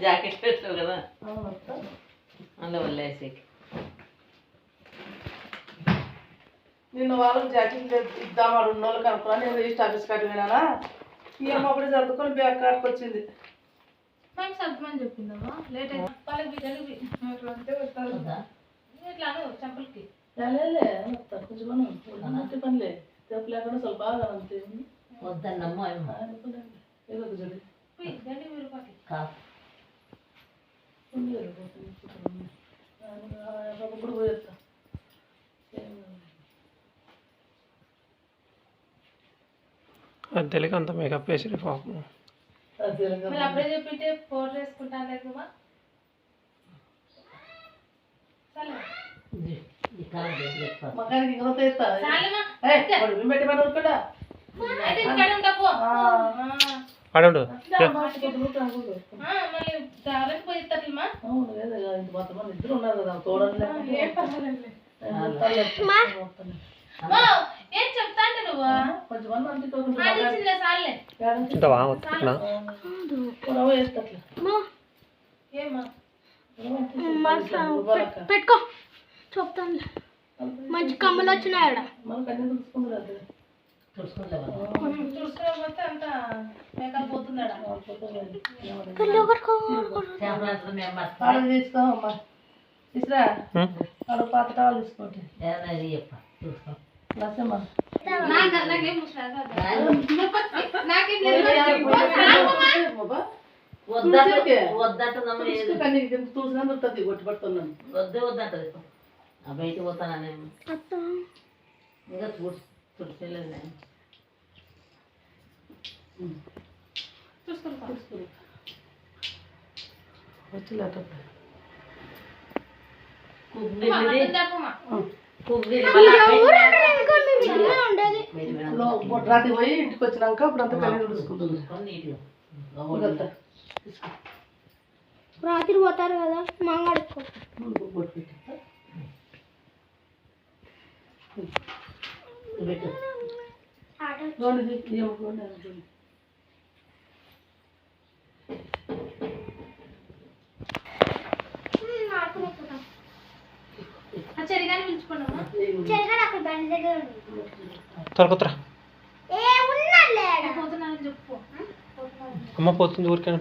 jacket పెట్టావు కదా అందులో వల్లేసి నిన్న వాళ్ళకి జాకెట్ ఇద్దాం వాడు ఉన్న వాళ్ళకి అనుకున్నా నేను రిజిస్టర్ ఆఫీస్ కాడికి పోయినా ఏమో అప్పుడే సర్దుకొని బ్యాగ్ కాడికి వచ్చింది మేము సర్దుమని చెప్పిందమ్మా లేట్ అయితే వాళ్ళకి బిడ్డలకి అంటే వస్తారు ఇట్లా చెంపలకి కొంచెం పనిలే చెప్పు లేకుండా ಸ್ವಲ್ಪ బాగా అంతే వద్దన్నమ్మో ఏదో జడి దండి మీరు పాకి ఇప్పుడు పోయేస్తా అది తెలియక అంత మేకప్ వేసి పాపం మళ్ళీ అప్పుడే చెప్పింటే పౌడర్ వేసుకుంటాను లేకుమా మగానికి ఇంకొక ఇస్తా పెట్టి పని కూడా ఆడండు మళ్ళీ టాబ్లెట్ పోయి ఇస్తారమ్మా అవును లేదా ఇంత మొత్తం ఇద్దరు ఉన్నారు కదా తోడని ఏం చెప్తా అంటే నువ్వు కొంచెం మంది సార్లే ఏమ్మా పెట్టుకో చెప్తాను మంచి కమ్మలు వచ్చినాయి చూసుకోకపోతే అంత మేకప్ పోతున్నాడా తీసుకోమ్మా తీసురా ఆడ పాత టవల్ తీసుకోండి చూసినా దొరుకుతుంది కొట్టి పడుతున్నాను వద్దంటది బయటికి పోతానే ఇంకా చూడలేదు నేను రాత్రి పోయి ఇంటికి వచ్చినాక అప్పుడు అంతా కళ్ళు చూసుకుంటుంది రాత్రి పోతారు కదా మంగడుకో చెరిగానే పిలుచుకున్నామా తొలకొత్తరా పోతున్నానని చెప్పు అమ్మ పోతుంది ఊరికైనా